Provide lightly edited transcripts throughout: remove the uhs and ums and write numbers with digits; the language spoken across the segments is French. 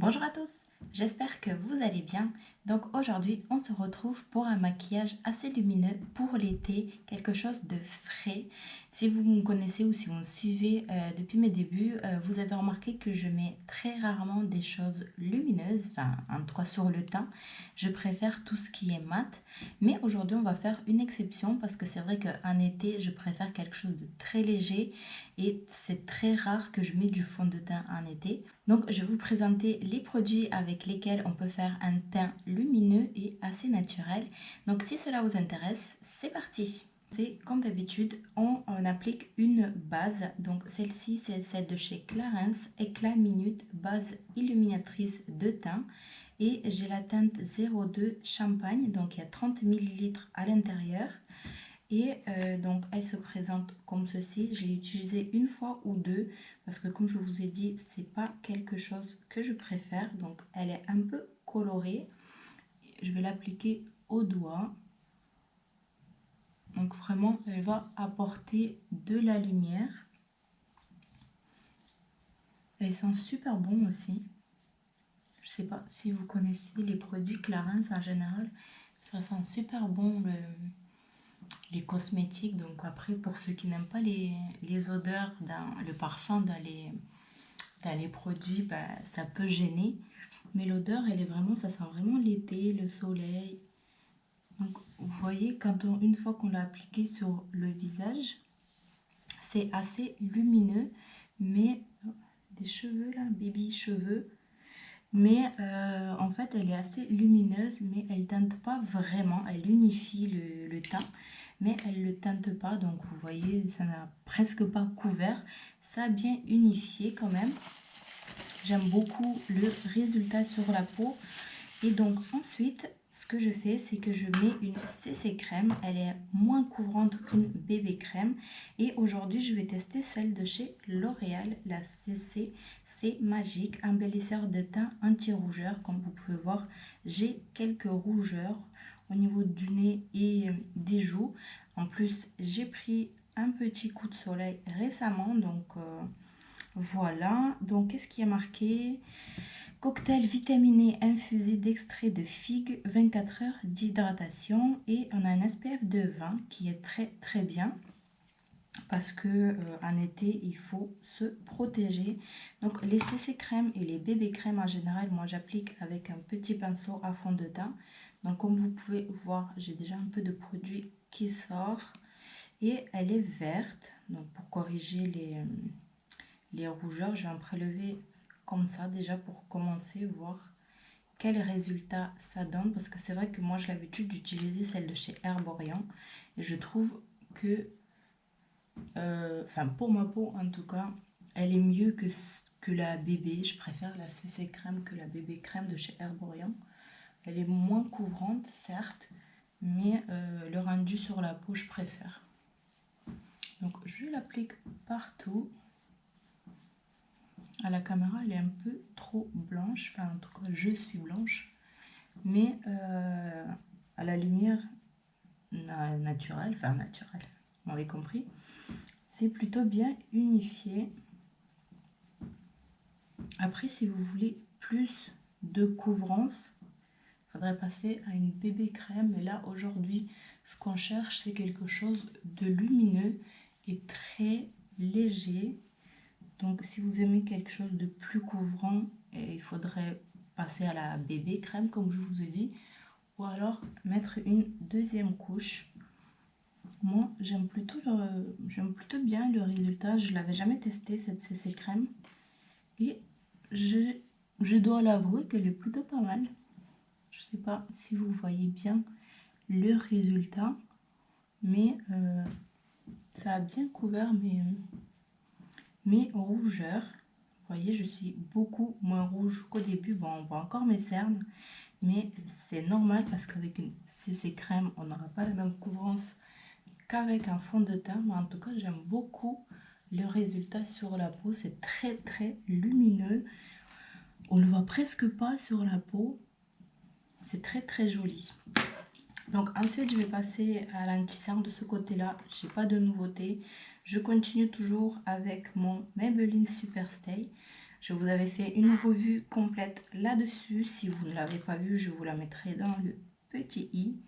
Bonjour à tous, j'espère que vous allez bien. Donc aujourd'hui on se retrouve pour un maquillage assez lumineux pour l'été, quelque chose de frais. Si vous me connaissez ou si vous me suivez depuis mes débuts, vous avez remarqué que je mets très rarement des choses lumineuses, enfin en tout cas sur le teint. Je préfère tout ce qui est mat, mais aujourd'hui on va faire une exception parce que c'est vrai qu'en été je préfère quelque chose de très léger et c'est très rare que je mets du fond de teint en été. Donc je vais vous présenter les produits avec lesquels on peut faire un teint lumineux et assez naturel. Donc si cela vous intéresse, c'est parti. C'est comme d'habitude, on applique une base. Donc celle-ci, c'est celle de chez Clarins, Éclat Minute, base illuminatrice de teint. Et j'ai la teinte 02 Champagne, donc il y a 30 ml à l'intérieur. Et donc elle se présente comme ceci. Je l'ai utilisée une fois ou deux parce que comme je vous ai dit, c'est pas quelque chose que je préfère. Donc elle est un peu colorée. Je vais l'appliquer au doigt. Donc vraiment, elle va apporter de la lumière. Elle sent super bon aussi. Je sais pas si vous connaissez les produits Clarins en général. Ça sent super bon les cosmétiques. Donc après, pour ceux qui n'aiment pas les odeurs, le parfum dans les produits, bah, ça peut gêner. Mais l'odeur, elle est vraiment, ça sent vraiment l'été, le soleil. Donc vous voyez, une fois qu'on l'a appliqué sur le visage, c'est assez lumineux, mais des cheveux là, baby cheveux. Mais en fait, elle est assez lumineuse, mais elle teinte pas vraiment. Elle unifie le teint, mais elle le teinte pas. Donc vous voyez, ça n'a presque pas couvert. Ça a bien unifié quand même. J'aime beaucoup le résultat sur la peau. Et donc ensuite, ce que je fais, c'est que je mets une CC crème. Elle est moins couvrante qu'une bébé crème. Et aujourd'hui, je vais tester celle de chez L'Oréal, la CC. C'est magique, embellisseur de teint anti-rougeur. Comme vous pouvez voir, j'ai quelques rougeurs au niveau du nez et des joues. En plus, j'ai pris un petit coup de soleil récemment. Donc voilà. Donc qu'est-ce qui est marqué ? Cocktail vitaminé infusé d'extrait de figue, 24 heures d'hydratation, et on a un SPF de 20 qui est très bien parce que en été il faut se protéger. Donc les CC crèmes et les bébés crèmes en général, moi j'applique avec un petit pinceau à fond de teint. Donc comme vous pouvez voir, j'ai déjà un peu de produit qui sort et elle est verte. Donc pour corriger les rougeurs, je vais en prélever comme ça déjà pour commencer, voir quel résultat ça donne, parce que c'est vrai que moi j'ai l'habitude d'utiliser celle de chez Herborian et je trouve que enfin pour ma peau en tout cas, elle est mieux que la bébé. Je préfère la CC crème que la bébé crème de chez Herborian. Elle est moins couvrante certes, mais le rendu sur la peau je préfère. Donc je l'applique partout. À la caméra, elle est un peu trop blanche. Enfin, en tout cas, je suis blanche. Mais à la lumière naturelle, enfin naturelle, vous m'avez compris, c'est plutôt bien unifié. Après, si vous voulez plus de couvrance, il faudrait passer à une bébé crème. Mais là, aujourd'hui, ce qu'on cherche, c'est quelque chose de lumineux et très léger. Donc si vous aimez quelque chose de plus couvrant, il faudrait passer à la bébé crème comme je vous ai dit, ou alors mettre une deuxième couche. Moi j'aime plutôt bien le résultat. Je l'avais jamais testé cette CC crème et je dois l'avouer qu'elle est plutôt pas mal. Je sais pas si vous voyez bien le résultat, mais ça a bien couvert mes rougeurs. Vous voyez, je suis beaucoup moins rouge qu'au début. Bon, on voit encore mes cernes, mais c'est normal parce qu'avec une CC crème, on n'aura pas la même couvrance qu'avec un fond de teint. Mais en tout cas, j'aime beaucoup le résultat sur la peau. C'est très lumineux. On ne le voit presque pas sur la peau. C'est très joli. Donc ensuite, je vais passer à l'anti-cerne de ce côté-là. J'ai pas de nouveauté. Je continue toujours avec mon Maybelline Superstay. Je vous avais fait une revue complète là-dessus. Si vous ne l'avez pas vue, je vous la mettrai dans le petit i.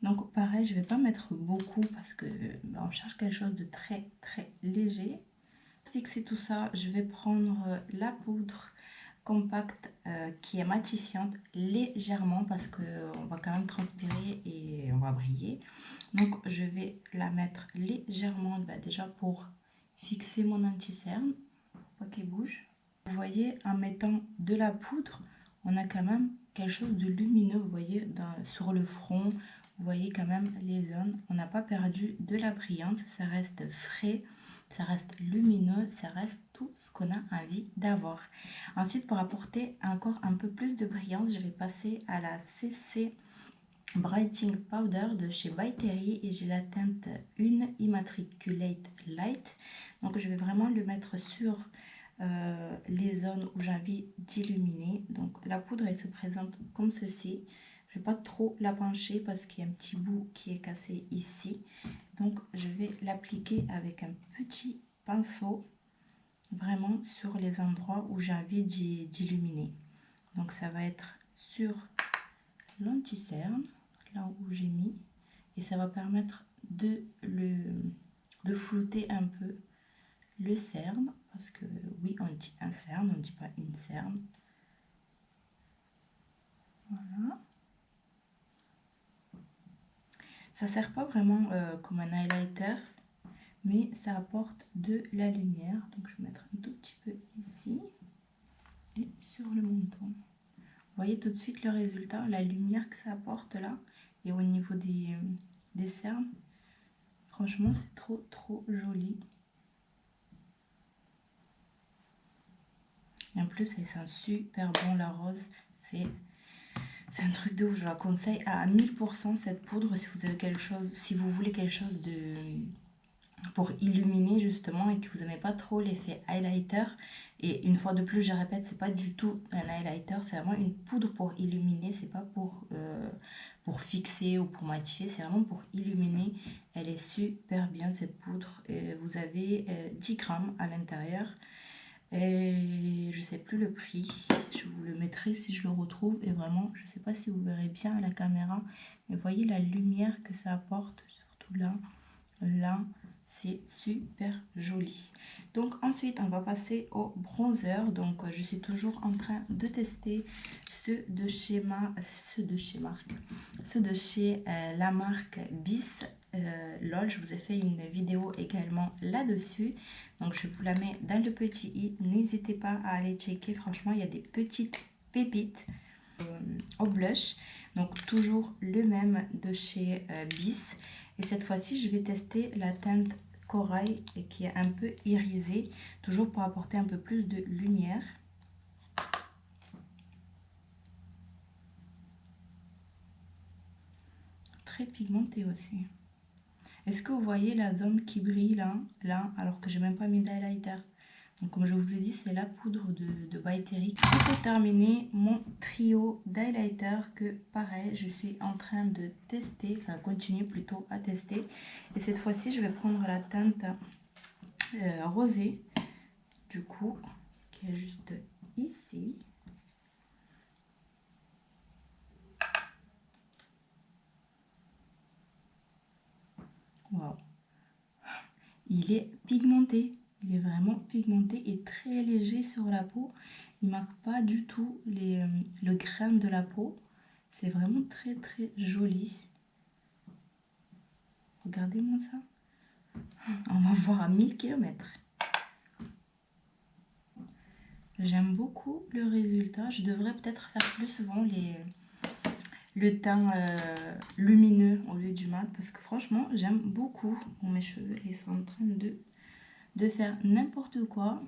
Donc pareil, je ne vais pas mettre beaucoup parce que on cherche quelque chose de très très léger. Pour fixer tout ça, je vais prendre la poudre compacte qui est matifiante légèrement parce qu'on va quand même transpirer et on va briller. Donc je vais la mettre légèrement déjà pour fixer mon anti-cerne, pas qu'il bouge. Vous voyez, en mettant de la poudre, on a quand même quelque chose de lumineux, vous voyez, sur le front. Vous voyez quand même les zones, on n'a pas perdu de la brillance, ça reste frais, ça reste lumineux, ça reste tout ce qu'on a envie d'avoir. Ensuite, pour apporter encore un peu plus de brillance, je vais passer à la CC Brightening Powder de chez By Terry et j'ai la teinte 1 Immatriculate Light. Donc je vais vraiment le mettre sur les zones où j'ai envie d'illuminer. Donc la poudre elle se présente comme ceci. Je ne vais pas trop la pencher parce qu'il y a un petit bout qui est cassé ici. Donc je vais l'appliquer avec un petit pinceau vraiment sur les endroits où j'ai envie d'illuminer. Donc ça va être sur l'anti-cerne, là où j'ai mis, et ça va permettre de flouter un peu le cerne, parce que oui, on dit un cerne, on ne dit pas une cerne. Voilà. Ça sert pas vraiment comme un highlighter, mais ça apporte de la lumière. Donc je vais mettre un tout petit peu ici et sur le menton. Vous voyez tout de suite le résultat, la lumière que ça apporte là, et au niveau des cernes. Franchement, c'est trop trop joli. Et en plus, elle sent super bon la rose. C'est un truc de ouf. Je la conseille à 1000% cette poudre si vous avez quelque chose, si vous voulez quelque chose pour illuminer justement et que vous n'aimez pas trop l'effet highlighter. Et une fois de plus, je répète, c'est pas du tout un highlighter, c'est vraiment une poudre pour illuminer, c'est pas pour fixer ou pour matifier, c'est vraiment pour illuminer. Elle est super bien cette poudre. Et vous avez 10 grammes à l'intérieur. Et je sais plus le prix, je vous le mettrai si je le retrouve. Et vraiment, je sais pas si vous verrez bien à la caméra, mais voyez la lumière que ça apporte, surtout là, c'est super joli. Donc ensuite, on va passer au bronzer. Donc je suis toujours en train de tester ceux de chez la marque Bis. LOL, je vous ai fait une vidéo également là-dessus. Donc je vous la mets dans le petit i. N'hésitez pas à aller checker. Franchement, il y a des petites pépites au blush. Donc toujours le même de chez Bis. Et cette fois-ci, je vais tester la teinte corail et qui est un peu irisée. Toujours pour apporter un peu plus de lumière. Très pigmenté aussi. Est-ce que vous voyez la zone qui brille là, alors que j'ai même pas mis d'highlighter? Donc comme je vous ai dit, c'est la poudre de By Terry. Et pour terminer, mon trio d'highlighter que pareil, je suis en train de tester, enfin continuer plutôt à tester. Et cette fois-ci, je vais prendre la teinte rosée, du coup, qui est juste ici. Waouh! Il est pigmenté. Il est vraiment pigmenté et très léger sur la peau. Il marque pas du tout le grain de la peau. C'est vraiment très très joli. Regardez-moi ça. On va voir à 1000 km. J'aime beaucoup le résultat. Je devrais peut-être faire plus souvent le teint lumineux au lieu du mat. Parce que franchement, j'aime beaucoup. Bon, mes cheveux, ils sont en train de faire n'importe quoi.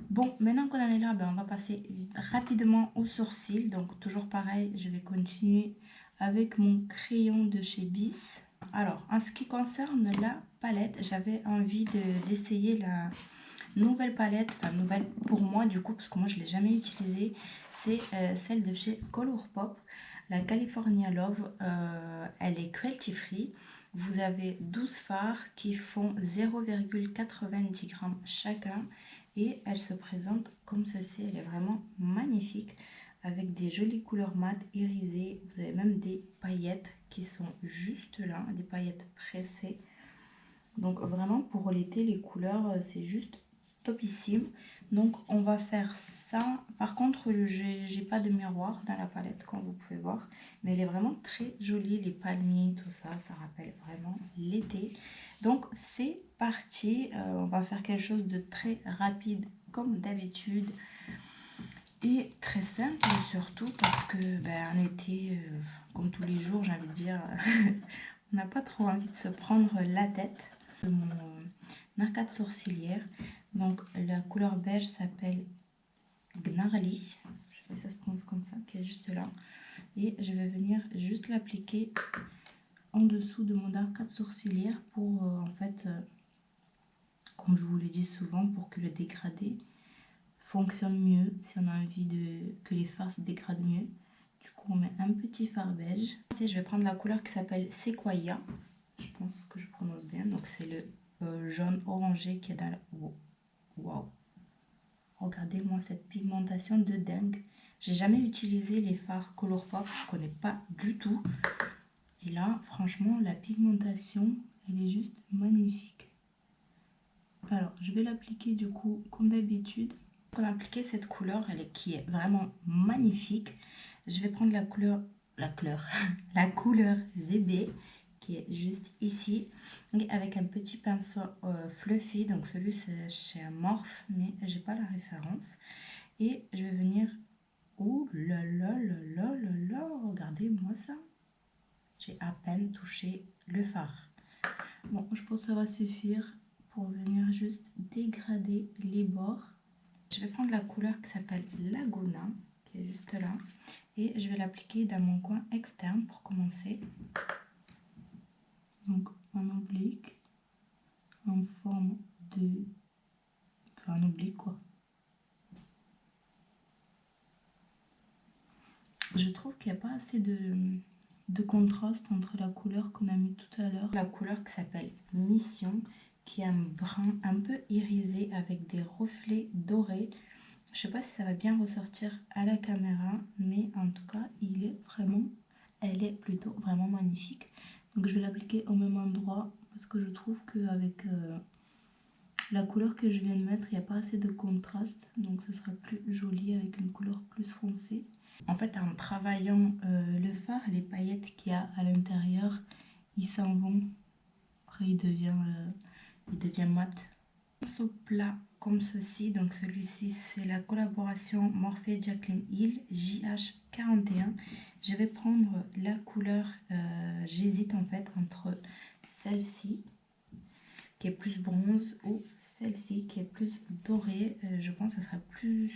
Bon, maintenant qu'on en est là, ben, on va passer rapidement aux sourcils. Donc toujours pareil, je vais continuer avec mon crayon de chez Bis. Alors, en ce qui concerne la palette, j'avais envie d'essayer la nouvelle palette, enfin nouvelle pour moi du coup, parce que moi je ne l'ai jamais utilisée. C'est celle de chez Colourpop, la California Love. Elle est cruelty free. Vous avez 12 fards qui font 0,90 g chacun. et elle se présente comme ceci. Elle est vraiment magnifique avec des jolies couleurs mat irisées. Vous avez même des paillettes qui sont juste là, des paillettes pressées. Donc vraiment pour l'été, les couleurs, c'est juste topissime. Donc on va faire ça. Par contre, j'ai pas de miroir dans la palette comme vous pouvez voir, mais elle est vraiment très jolie. Les palmiers, tout ça, ça rappelle vraiment l'été. Donc c'est parti. On va faire quelque chose de très rapide comme d'habitude et très simple surtout parce que en été, comme tous les jours, j'ai envie de dire, on n'a pas trop envie de se prendre la tête. Mon arcade sourcilière, donc la couleur beige s'appelle Gnarly, je sais pas si ça se prononce comme ça, qui est juste là, et je vais venir juste l'appliquer en dessous de mon arcade sourcilière pour en fait, comme je vous le dis souvent, pour que le dégradé fonctionne mieux, si on a envie que les fards se dégradent mieux. Du coup on met un petit fard beige. Ici je vais prendre la couleur qui s'appelle Sequoia, je pense que je prononce bien, donc c'est le jaune orangé qui est dans la... Waouh! Regardez-moi cette pigmentation de dingue. J'ai jamais utilisé les fards Colourpop, je connais pas du tout. Et là, franchement, la pigmentation, elle est juste magnifique. Alors, je vais l'appliquer du coup comme d'habitude. Pour appliquer cette couleur, qui est vraiment magnifique, je vais prendre la couleur la couleur Zébé, qui est juste ici, et avec un petit pinceau fluffy, donc celui c'est chez Morphe, mais j'ai pas la référence, et je vais venir, oh là là là là là là, regardez-moi ça, j'ai à peine touché le fard. Bon, je pense que ça va suffire pour venir juste dégrader les bords. Je vais prendre la couleur qui s'appelle Laguna, qui est juste là, et je vais l'appliquer dans mon coin externe pour commencer. Donc en oblique, en forme de... Enfin, en oblique quoi. Je trouve qu'il n'y a pas assez de contraste entre la couleur qu'on a mis tout à l'heure. La couleur qui s'appelle Mission, qui est un brun un peu irisé avec des reflets dorés. Je sais pas si ça va bien ressortir à la caméra, mais en tout cas, elle est plutôt vraiment magnifique. Donc je vais l'appliquer au même endroit parce que je trouve qu'avec la couleur que je viens de mettre, il n'y a pas assez de contraste. Donc ça sera plus joli avec une couleur plus foncée. En fait, en travaillant le fard, les paillettes qu'il y a à l'intérieur, ils s'en vont. Après, il devient mat. Pinceau plat comme ceci, donc celui-ci c'est la collaboration Morphe Jaclyn Hill JH41. Je vais prendre la couleur, j'hésite en fait entre celle-ci qui est plus bronze ou celle-ci qui est plus dorée. Je pense que ça sera plus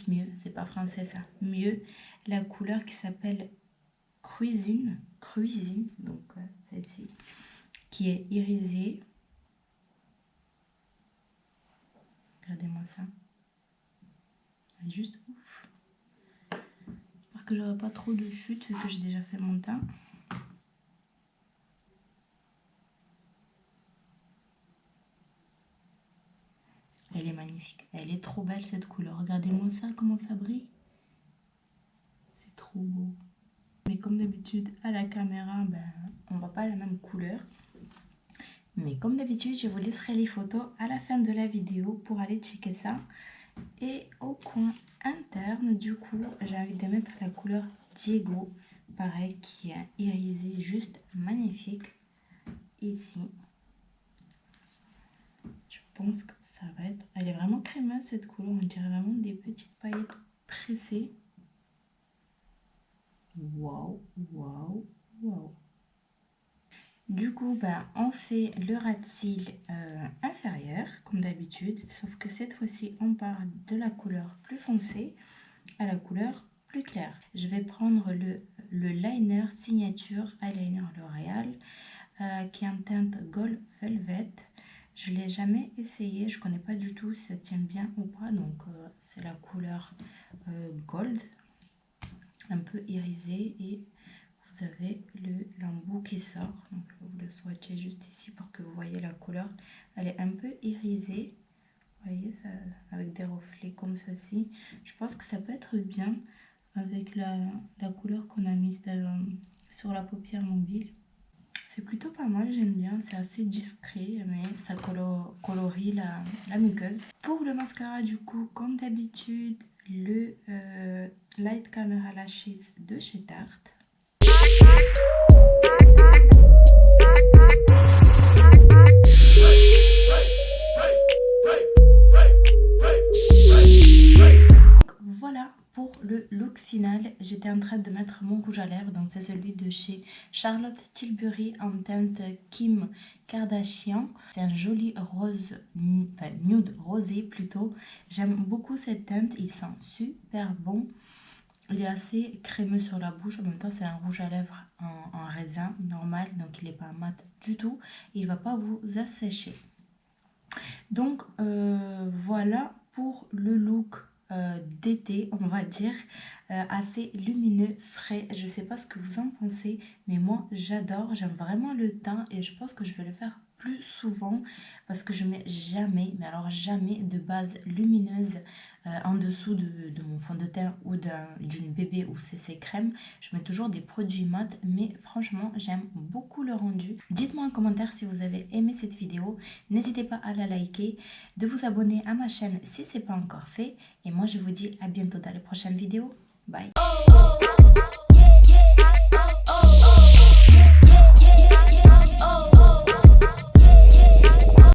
mieux, c'est pas français ça, mieux. La couleur qui s'appelle Cuisine, donc celle-ci qui est irisée. Regardez-moi ça. Elle est juste ouf. J'espère que j'aurai pas trop de chute vu que j'ai déjà fait mon teint. Elle est magnifique. Elle est trop belle cette couleur. Regardez-moi ça, comment ça brille. C'est trop beau. Mais comme d'habitude, à la caméra, on voit pas la même couleur. Mais comme d'habitude, je vous laisserai les photos à la fin de la vidéo pour aller checker ça. Et au coin interne, du coup, j'ai envie de mettre la couleur Diego, pareil, qui est irisée, juste magnifique. Ici, je pense que ça va être... Elle est vraiment crémeuse cette couleur, on dirait vraiment des petites paillettes pressées. Waouh, waouh, waouh. Du coup, on fait le ras de cils inférieur, comme d'habitude, sauf que cette fois-ci, on part de la couleur plus foncée à la couleur plus claire. Je vais prendre le liner signature eyeliner L'Oréal qui est en teinte Gold Velvet. Je ne l'ai jamais essayé, je ne connais pas du tout si ça tient bien ou pas. Donc c'est la couleur Gold, un peu irisée, et vous avez l'embout qui sort. Donc vous le swatchez juste ici pour que vous voyez la couleur. Elle est un peu irisée. Vous voyez, ça, avec des reflets comme ceci. Je pense que ça peut être bien avec la couleur qu'on a mise sur la paupière mobile. C'est plutôt pas mal, j'aime bien. C'est assez discret, mais ça colorie la muqueuse. Pour le mascara, du coup, comme d'habitude, le Light Camera Lashes de chez Tarte. Voilà pour le look final. J'étais en train de mettre mon rouge à lèvres, donc c'est celui de chez Charlotte Tilbury en teinte Kim Kardashian. C'est un joli rose, enfin nude rosé plutôt. J'aime beaucoup cette teinte, il sent super bon. Il est assez crémeux sur la bouche, en même temps c'est un rouge à lèvres en raisin normal, donc il n'est pas mat du tout. Il ne va pas vous assécher. Donc voilà pour le look d'été, on va dire, assez lumineux, frais. Je sais pas ce que vous en pensez, mais moi j'adore, j'aime vraiment le teint et je pense que je vais le faire plus souvent parce que je mets jamais, mais alors jamais de base lumineuse en dessous de mon fond de teint ou d'une bébé ou CC crème. Je mets toujours des produits mat, mais franchement j'aime beaucoup le rendu. Dites-moi en commentaire si vous avez aimé cette vidéo, n'hésitez pas à la liker, de vous abonner à ma chaîne si ce n'est pas encore fait, et moi je vous dis à bientôt dans les prochaines vidéos. Bye.